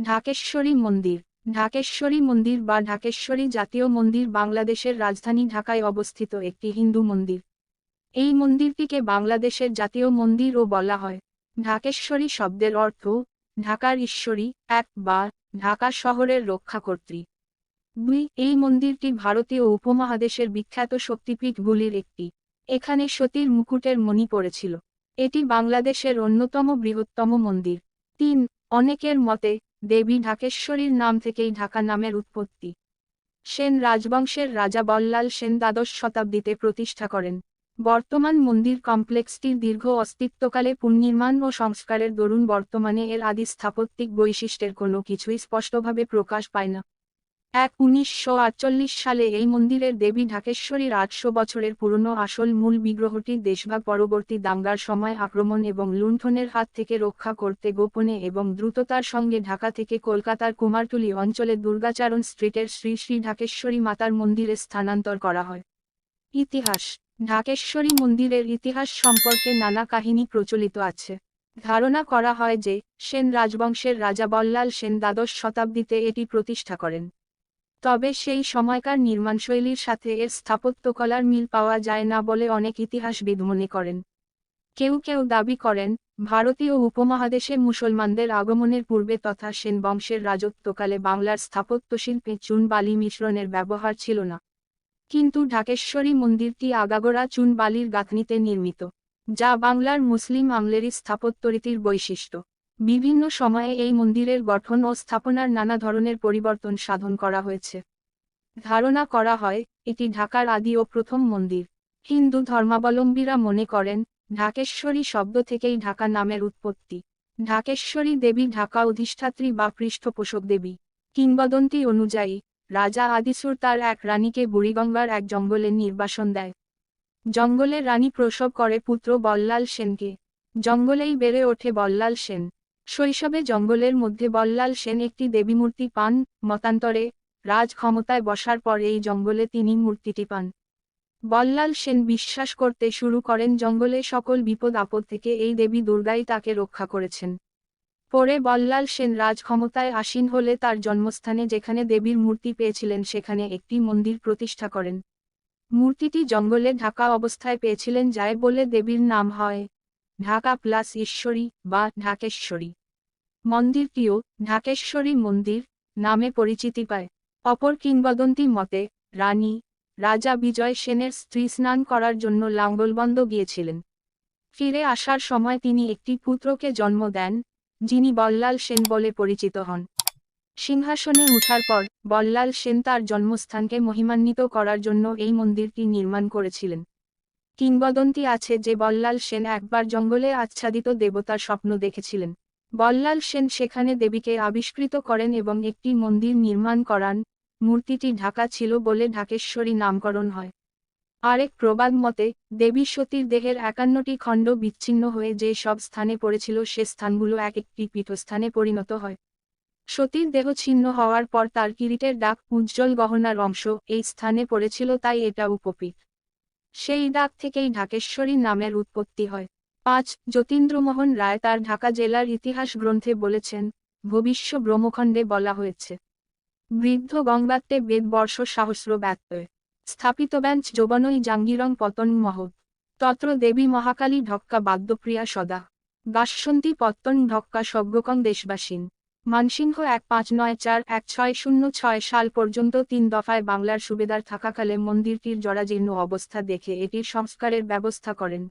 ঢাকেশ্বরী মন্দির। ঢাকেশ্বরী মন্দির বা ঢাকেশ্বরী জাতীয় মন্দির বাংলাদেশের রাজধানী ঢাকায় অবস্থিত একটি হিন্দু মন্দির। এই মন্দিরটিকে বাংলাদেশের জাতীয় মন্দিরও বলা হয়। ঢাকেশ্বরী শব্দের অর্থ ঢাকার ঈশ্বরী, এক বা ঢাকা শহরের রক্ষাকর্ত্রী। দুই, এই মন্দিরটি ভারতীয় উপমহাদেশের বিখ্যাত শক্তিপীঠগুলির একটি। এখানে সতীর মুকুটের মণি পড়েছিল। এটি বাংলাদেশের অন্যতম বৃহত্তম মন্দির। তিন, অনেকের মতে দেবী ঢাকেশ্বরীর নাম থেকেই ঢাকা নামের উৎপত্তি। সেন রাজবংশের রাজা বল্লাল সেন দ্বাদশ শতাব্দীতে প্রতিষ্ঠা করেন। বর্তমান মন্দির কমপ্লেক্সটির দীর্ঘ অস্তিত্বকালে পুনর্নির্মাণ ও সংস্কারের দরুন বর্তমানে এর আদি স্থাপত্যিক বৈশিষ্ট্যের কোনো কিছুই স্পষ্টভাবে প্রকাশ পায় না। 1948 সালে এই মন্দিরের দেবী ঢাকেশ্বরীর 800 বছরের পুরনো আসল মূল বিগ্রহটি দেশভাগ পরবর্তী দাঙ্গার সময় আক্রমণ এবং লুণ্ঠনের হাত থেকে রক্ষা করতে গোপনে এবং দ্রুততার সঙ্গে ঢাকা থেকে কলকাতার কুমারটুলি অঞ্চলে দুর্গাচরণ স্ট্রিটের শ্রী শ্রী ঢাকেশ্বরী মাতার মন্দিরে স্থানান্তর করা হয়। ইতিহাস। ঢাকেশ্বরী মন্দিরের ইতিহাস সম্পর্কে নানা কাহিনী প্রচলিত আছে। ধারণা করা হয় যে সেন রাজবংশের রাজা বল্লাল সেন দ্বাদশ শতাব্দীতে এটি প্রতিষ্ঠা করেন। তবে সেই সময়কার নির্মাণশৈলীর সাথে এর স্থাপত্যকলার মিল পাওয়া যায় না বলে অনেক ইতিহাসবিদ মনে করেন। কেউ কেউ দাবি করেন, ভারতীয় উপমহাদেশে মুসলমানদের আগমনের পূর্বে তথা সেন বংশের রাজত্বকালে বাংলার স্থাপত্যশিল্পে চুন বালি মিশ্রণের ব্যবহার ছিল না। কিন্তু ঢাকেশ্বরী মন্দিরটি আগাগোড়া চুন বালির গাঁথনিতে নির্মিত, যা বাংলার মুসলিম আমলেরই স্থাপত্যরীতির বৈশিষ্ট্য। বিভিন্ন সময়ে এই মন্দিরের গঠন ও স্থাপনার নানা ধরনের পরিবর্তন সাধন করা হয়েছে। ধারণা করা হয়, এটি ঢাকার আদি ও প্রথম মন্দির। হিন্দু ধর্মাবলম্বীরা মনে করেন, ঢাকেশ্বরী শব্দ থেকেই ঢাকা নামের উৎপত্তি। ঢাকেশ্বরী দেবী ঢাকা অধিষ্ঠাত্রী বা পৃষ্ঠপোষক দেবী। কিংবদন্তি অনুযায়ী, রাজা আদিসুর তার এক রানীকে বুড়িগঙ্গার এক জঙ্গলে নির্বাসন দেয়। জঙ্গলের রানী প্রসব করে পুত্র বল্লাল সেনকে। জঙ্গলেই বেড়ে ওঠে বল্লাল সেন। শৈশবে জঙ্গলের মধ্যে বল্লাল সেন একটি দেবীমূর্তি পান, মতান্তরে রাজ ক্ষমতায় বসার পর এই জঙ্গলে তিনি মূর্তিটি পান। বল্লাল সেন বিশ্বাস করতে শুরু করেন জঙ্গলে সকল বিপদ আপদ থেকে এই দেবী দুর্গাই তাকে রক্ষা করেছেন। পরে বল্লাল সেন রাজ ক্ষমতায় আসীন হলে তার জন্মস্থানে যেখানে দেবীর মূর্তি পেয়েছিলেন সেখানে একটি মন্দির প্রতিষ্ঠা করেন। মূর্তিটি জঙ্গলে ঢাকা অবস্থায় পেয়েছিলেন যায় বলে দেবীর নাম হয় ঢাকা প্লাস ঈশ্বরী বা ঢাকেশ্বরী। মন্দিরটিও ঢাকেশ্বরী মন্দির নামে পরিচিতি পায়। অপর কিংবদন্তি মতে, রানী রাজা বিজয় সেনের স্ত্রী স্নান করার জন্য লাঙ্গলবন্দ গিয়েছিলেন। ফিরে আসার সময় তিনি একটি পুত্রকে জন্ম দেন, যিনি বল্লাল সেন বলে পরিচিত হন। সিংহাসনে উঠার পর বল্লাল সেন তার জন্মস্থানকে মহিমান্বিত করার জন্য এই মন্দিরটি নির্মাণ করেছিলেন। কিংবদন্তি আছে যে বল্লাল সেন একবার জঙ্গলে আচ্ছাদিত দেবতার স্বপ্ন দেখেছিলেন। বল্লাল সেন সেখানে দেবীকে আবিষ্কৃত করেন এবং একটি মন্দির নির্মাণ করান। মূর্তিটি ঢাকা ছিল বলে ঢাকেশ্বরী নামকরণ হয়। আরেক প্রবাদ মতে, দেবী সতীর দেহের 51টি খণ্ড বিচ্ছিন্ন হয়ে যে সব স্থানে পড়েছিল সে স্থানগুলো এক একটি পীঠস্থানে পরিণত হয়। সতীর দেহ ছিন্ন হওয়ার পর তার কিরীটের ডাক উজ্জ্বল গহনার অংশ এই স্থানে পড়েছিল, তাই এটা উপপীঠ। সেই ডাক থেকেই ঢাকেশ্বরী নামের উৎপত্তি হয়। 5, যতীন্দ্রমোহন রায় তার ঢাকা জেলার ইতিহাস গ্রন্থে বলেছেন, ভবিষ্য ব্রহ্মখণ্ডে বলা হয়েছে, বৃদ্ধ গঙ্গাত্তে বেদবর্ষ সহস্র ব্যত্যয় স্থাপিতব্যাঞ্চ যৌবনৈ জাঙ্গিরং পতন মহৎ তত্র দেবী মহাকালী ঢক্কা বাদ্যপ্রিয়া সদা গাস্যন্তি পত্তন ঢক্কা সজ্ঞকং দেশবাসীন। মানসিংহ 1594-1606 সাল পর্যন্ত 3 দফায় বাংলার সুবেদার থাকাকালে মন্দিরটির জরাজীর্ণ অবস্থা দেখে এটির সংস্কারের ব্যবস্থা করেন।